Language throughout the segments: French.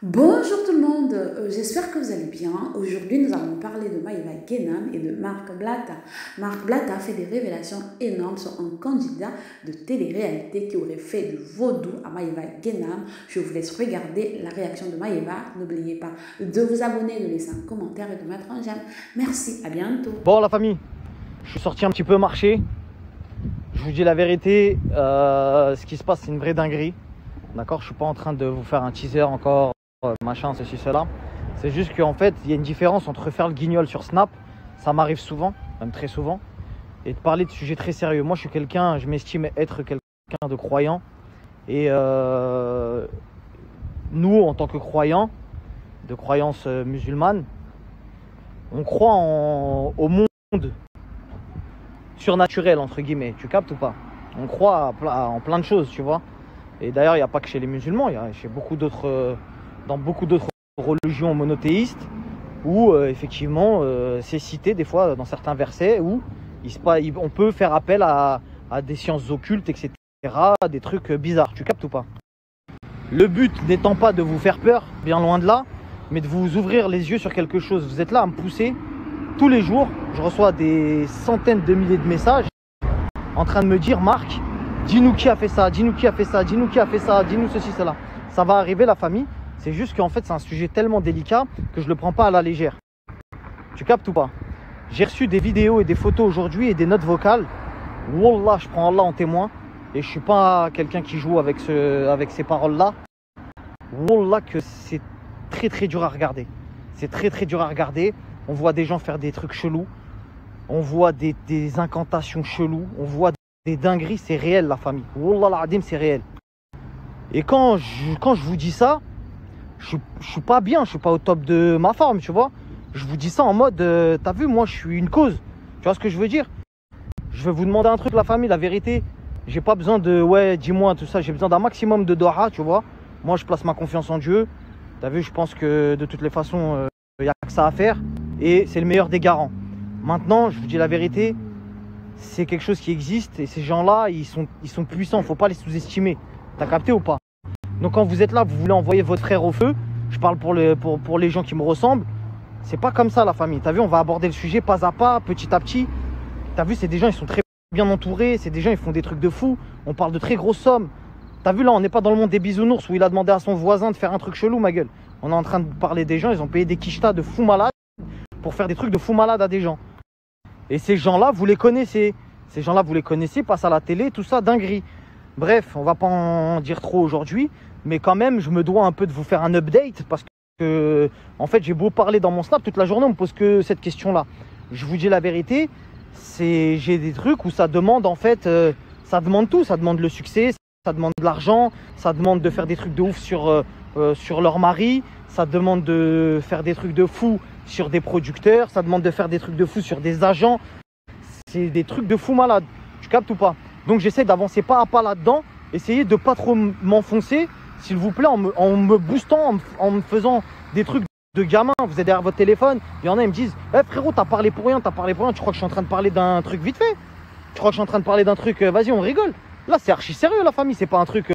Bonjour tout le monde, j'espère que vous allez bien. Aujourd'hui, nous allons parler de Maïva Guénam et de Marc Blatta. Marc Blatta fait des révélations énormes sur un candidat de télé-réalité qui aurait fait du vaudou à Maïva Guénam. Je vous laisse regarder la réaction de Maïva. N'oubliez pas de vous abonner, de laisser un commentaire et de mettre un j'aime. Merci, à bientôt. Bon la famille, je suis sorti un petit peu marcher. Je vous dis la vérité, ce qui se passe c'est une vraie dinguerie. D'accord, je suis pas en train de vous faire un teaser encore, machin, ceci, cela. C'est juste qu'en fait, il y a une différence entre faire le guignol sur Snap, ça m'arrive souvent, même très souvent, et de parler de sujets très sérieux. Moi je suis quelqu'un, je m'estime être quelqu'un de croyant. Et nous, en tant que croyants, de croyance musulmane, on croit au monde surnaturel, entre guillemets, tu captes ou pas? On croit en plein de choses, tu vois. Et d'ailleurs, il n'y a pas que chez les musulmans, il y a chez beaucoup d'autres, dans beaucoup d'autres religions monothéistes, où effectivement, c'est cité des fois dans certains versets, où on peut faire appel à des sciences occultes, etc., des trucs bizarres, tu captes ou pas? Le but n'étant pas de vous faire peur, bien loin de là, mais de vous ouvrir les yeux sur quelque chose. Vous êtes là à me pousser tous les jours, je reçois des centaines de milliers de messages en train de me dire: Marc, dis-nous qui a fait ça, dis-nous qui a fait ça, dis-nous qui a fait ça, dis-nous ceci, cela. Ça va arriver la famille, c'est juste qu'en fait c'est un sujet tellement délicat que je ne le prends pas à la légère. Tu captes ou pas? J'ai reçu des vidéos et des photos aujourd'hui et des notes vocales. Wallah, je prends Allah en témoin. Et je ne suis pas quelqu'un qui joue avec ces paroles-là. Wallah que c'est très très dur à regarder. C'est très très dur à regarder. On voit des gens faire des trucs chelous. On voit des incantations cheloues. On voit des dingueries. C'est réel la famille. Wallah l'adhim, c'est réel. Et quand je vous dis ça, je suis pas bien. Je suis pas au top de ma forme, tu vois. Je vous dis ça en mode, t'as vu, moi je suis une cause. Tu vois ce que je veux dire? Je vais vous demander un truc la famille, la vérité. J'ai pas besoin de ouais, dis-moi tout ça. J'ai besoin d'un maximum de doha, tu vois. Moi je place ma confiance en Dieu. T'as vu, je pense que de toutes les façons, il n'y a que ça à faire. Et c'est le meilleur des garants. Maintenant, je vous dis la vérité, c'est quelque chose qui existe. Et ces gens-là, ils sont puissants. Faut pas les sous-estimer. T'as capté ou pas? Donc quand vous êtes là, vous voulez envoyer votre frère au feu. Je parle pour les gens qui me ressemblent. C'est pas comme ça la famille. T'as vu, on va aborder le sujet pas à pas, petit à petit. T'as vu, c'est des gens, ils sont très bien entourés. C'est des gens, ils font des trucs de fou. On parle de très grosses sommes. T'as vu, là, on n'est pas dans le monde des bisounours où il a demandé à son voisin de faire un truc chelou, ma gueule. On est en train de parler des gens, ils ont payé des quichetas de fous malades pour faire des trucs de fous malades à des gens. Et ces gens-là, vous les connaissez. Ces gens-là, vous les connaissez, passent à la télé, tout ça, dinguerie. Bref, on va pas en dire trop aujourd'hui, mais quand même, je me dois un peu de vous faire un update parce que, en fait, j'ai beau parler dans mon Snap toute la journée, on me pose que cette question-là. Je vous dis la vérité, j'ai des trucs où ça demande, en fait, ça demande tout. Ça demande le succès, ça demande de l'argent, ça demande de faire des trucs de ouf sur leur mari, ça demande de faire des trucs de fou sur des producteurs, ça demande de faire des trucs de fou sur des agents. C'est des trucs de fou malades, tu captes ou pas? Donc j'essaie d'avancer pas à pas là-dedans, essayez de pas trop m'enfoncer, s'il vous plaît, en me boostant, en me faisant des trucs de gamin. Vous êtes derrière votre téléphone, il y en a, ils me disent: hey, frérot, t'as parlé pour rien, tu crois que je suis en train de parler d'un truc vite fait? Tu crois que je suis en train de parler d'un truc, vas-y, on rigole. Là, c'est archi sérieux, la famille. C'est pas un truc.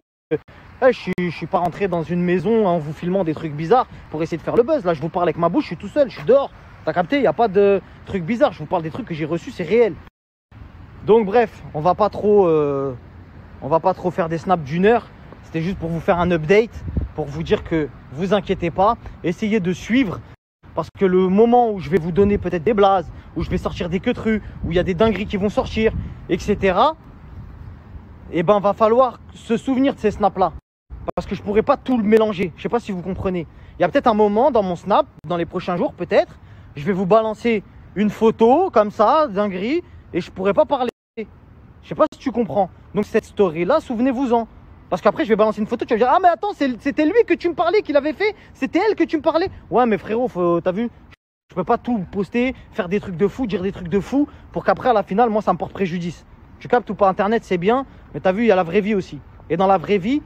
Hey, je suis pas rentré dans une maison en vous filmant des trucs bizarres pour essayer de faire le buzz. Là, je vous parle avec ma bouche, je suis tout seul, je suis dehors. T'as capté? Il n'y a pas de trucs bizarres. Je vous parle des trucs que j'ai reçus, c'est réel. Donc, bref, on va pas trop faire des snaps d'une heure. C'était juste pour vous faire un update, pour vous dire que vous inquiétez pas. Essayez de suivre. Parce que le moment où je vais vous donner peut-être des blazes, où je vais sortir des queutrus, où il y a des dingueries qui vont sortir, etc., eh ben, va falloir se souvenir de ces snaps-là. Parce que je pourrais pas tout le mélanger. Je sais pas si vous comprenez. Il y a peut-être un moment dans mon snap, dans les prochains jours, peut-être, je vais vous balancer une photo comme ça, dinguerie, et je pourrais pas parler. Je sais pas si tu comprends. Donc cette story-là, souvenez-vous-en. Parce qu'après, je vais balancer une photo, tu vas me dire: ah, mais attends, c'était lui que tu me parlais, qu'il avait fait. C'était elle que tu me parlais. Ouais, mais frérot, t'as vu, je peux pas tout poster, faire des trucs de fou, dire des trucs de fou, pour qu'après, à la finale, moi, ça me porte préjudice. Tu captes ou pas? Internet, c'est bien, mais t'as vu, il y a la vraie vie aussi. Et dans la vraie vie,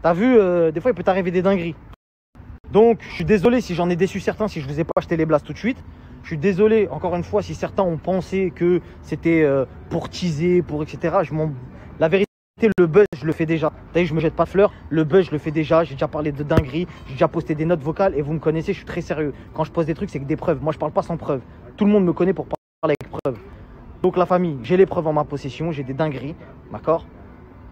t'as vu, des fois, il peut t'arriver des dingueries. Donc, je suis désolé si j'en ai déçu certains, si je vous ai pas acheté les blasts tout de suite. Je suis désolé, encore une fois, si certains ont pensé que c'était pour teaser, pour etc. La vérité, le buzz, je le fais déjà. T'as vu, je me jette pas de fleurs. Le buzz, je le fais déjà. J'ai déjà parlé de dinguerie. J'ai déjà posté des notes vocales. Et vous me connaissez, je suis très sérieux. Quand je pose des trucs, c'est que des preuves. Moi, je parle pas sans preuves. Tout le monde me connaît pour parler avec preuves. Donc, la famille, j'ai les preuves en ma possession. J'ai des dingueries. D'accord?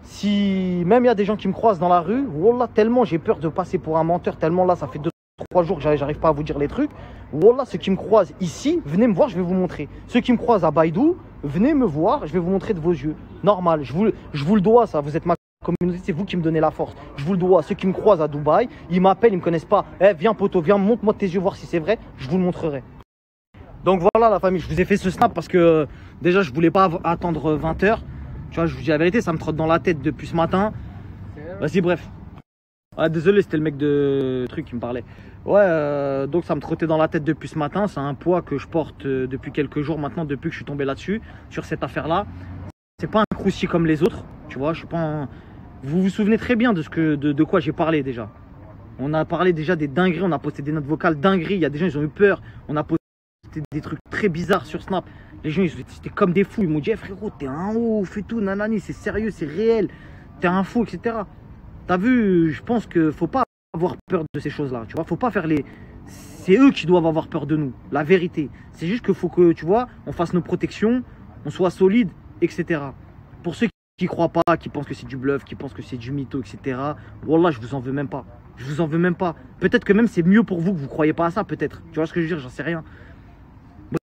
Si même il y a des gens qui me croisent dans la rue, wallah, tellement j'ai peur de passer pour un menteur. Tellement là, ça fait 2-3 jours que j'arrive pas à vous dire les trucs. Wallah, ceux qui me croisent ici, venez me voir, je vais vous montrer. Ceux qui me croisent à Baïdou, venez me voir, je vais vous montrer de vos yeux. Normal, je vous le dois, ça. Vous êtes ma communauté, c'est vous qui me donnez la force. Je vous le dois. Ceux qui me croisent à Dubaï, ils m'appellent, ils me connaissent pas. Eh, viens poto, viens, montre-moi tes yeux, voir si c'est vrai. Je vous le montrerai. Donc voilà la famille, je vous ai fait ce snap parce que déjà je voulais pas attendre 20 h. Tu vois, je vous dis la vérité, ça me trotte dans la tête depuis ce matin. Vas-y, bref. Ah, désolé, c'était le mec de truc qui me parlait. Ouais, donc ça me trottait dans la tête depuis ce matin. C'est un poids que je porte depuis quelques jours maintenant, depuis que je suis tombé là-dessus, sur cette affaire-là. C'est pas un croustillant comme les autres, tu vois. Je suis pas un... Vous vous souvenez très bien de quoi j'ai parlé déjà. On a parlé déjà des dingueries, on a posté des notes vocales dingueries. Il y a des gens, ils ont eu peur. On a posté des trucs très bizarres sur Snap. Les gens, ils étaient comme des fous. Ils m'ont dit, hey, frérot, t'es un ouf et tout, nanani, c'est sérieux, c'est réel. T'es un fou, etc. T'as vu, je pense qu'il faut pas avoir peur de ces choses-là, tu vois. Faut pas faire les... C'est eux qui doivent avoir peur de nous, la vérité. C'est juste qu'il faut que, tu vois, on fasse nos protections, on soit solide, etc. Pour ceux qui croient pas, qui pensent que c'est du bluff, qui pensent que c'est du mytho, etc. Wallah, je vous en veux même pas. Je vous en veux même pas. Peut-être que même c'est mieux pour vous que vous croyez pas à ça, peut-être. Tu vois ce que je veux dire, j'en sais rien.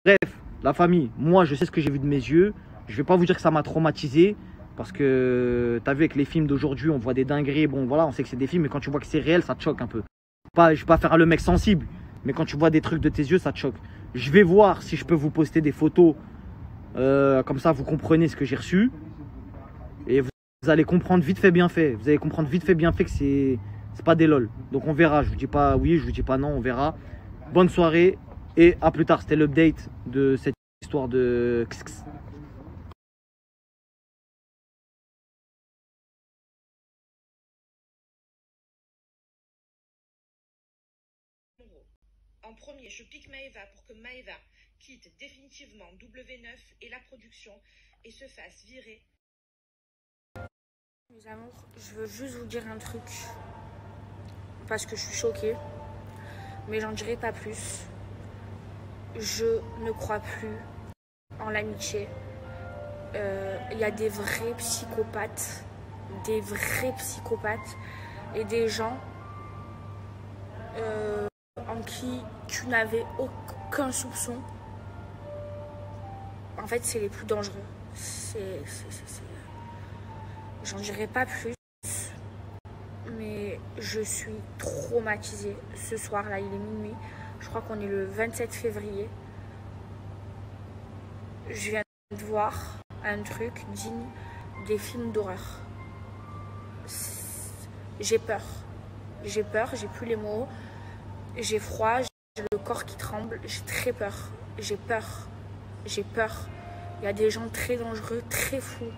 Bref, la famille, moi je sais ce que j'ai vu de mes yeux. Je vais pas vous dire que ça m'a traumatisé. Parce que tu as vu avec les films d'aujourd'hui, on voit des dingueries. Bon voilà, on sait que c'est des films, mais quand tu vois que c'est réel, ça te choque un peu. Je vais pas faire le mec sensible, mais quand tu vois des trucs de tes yeux, ça te choque. Je vais voir si je peux vous poster des photos. Comme ça, vous comprenez ce que j'ai reçu. Et vous allez comprendre vite fait, bien fait. Vous allez comprendre vite fait, bien fait que c'est pas des lol. Donc on verra. Je vous dis pas oui, je vous dis pas non, on verra. Bonne soirée et à plus tard. C'était l'update de cette histoire de... En premier, je pique Maeva pour que Maeva quitte définitivement W9 et la production et se fasse virer. Mes amours, je veux juste vous dire un truc parce que je suis choquée, mais j'en dirai pas plus. Je ne crois plus en l'amitié. Il y a des vrais psychopathes et des gens en qui tu n'avais aucun soupçon. En fait, c'est les plus dangereux. J'en dirai pas plus, mais je suis traumatisée. Ce soir là, il est minuit. Je crois qu'on est le 27 février. Je viens de voir un truc digne des films d'horreur. J'ai peur, j'ai plus les mots. J'ai froid, j'ai le corps qui tremble, j'ai très peur, j'ai peur. Il y a des gens très dangereux, très fous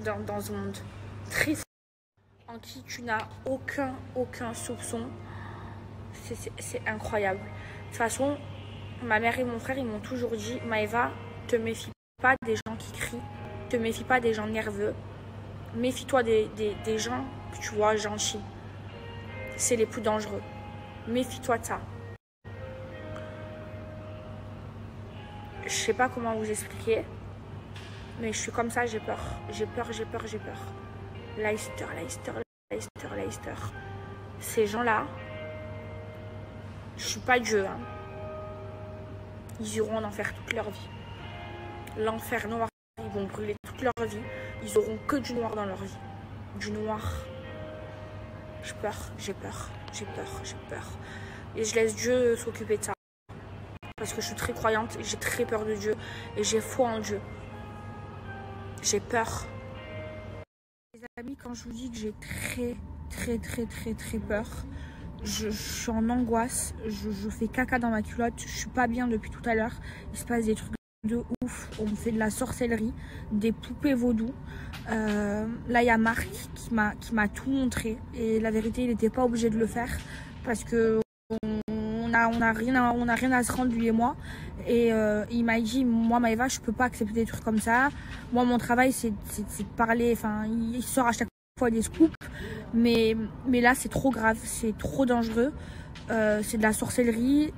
dans ce monde, très fous, en qui tu n'as aucun soupçon. C'est incroyable. De toute façon, ma mère et mon frère, ils m'ont toujours dit, Maeva, te méfie pas des gens qui crient, te méfie pas des gens nerveux, méfie-toi des gens que tu vois gentils. C'est les plus dangereux. Méfie-toi de ça. Je sais pas comment vous expliquer, mais je suis comme ça, j'ai peur. Leicester. Ces gens-là, je suis pas Dieu, hein. Ils iront en enfer toute leur vie. L'enfer noir, ils vont brûler toute leur vie. Ils auront que du noir dans leur vie. Du noir. J'ai peur. Et je laisse Dieu s'occuper de ça. Parce que je suis très croyante et j'ai très peur de Dieu. Et j'ai foi en Dieu. J'ai peur. Les amis, quand je vous dis que j'ai très peur, je suis en angoisse. Je fais caca dans ma culotte. Je suis pas bien depuis tout à l'heure. Il se passe des trucs de ouf. On me fait de la sorcellerie, des poupées vaudou. Là il y a Marc qui m'a tout montré et la vérité il n'était pas obligé de le faire parce que on rien à se rendre, lui et moi. Et il m'a dit, moi Maëva, je peux pas accepter des trucs comme ça. Moi, mon travail, c'est de parler. Enfin, il sort à chaque fois des scoops. Mais là, c'est trop grave, c'est trop dangereux. C'est de la sorcellerie.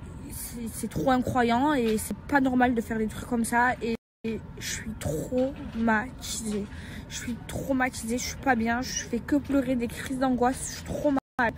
C'est trop incroyant et c'est pas normal de faire des trucs comme ça. Et je suis traumatisée. Je suis pas bien. Je fais que pleurer, des crises d'angoisse. Je suis trop mal.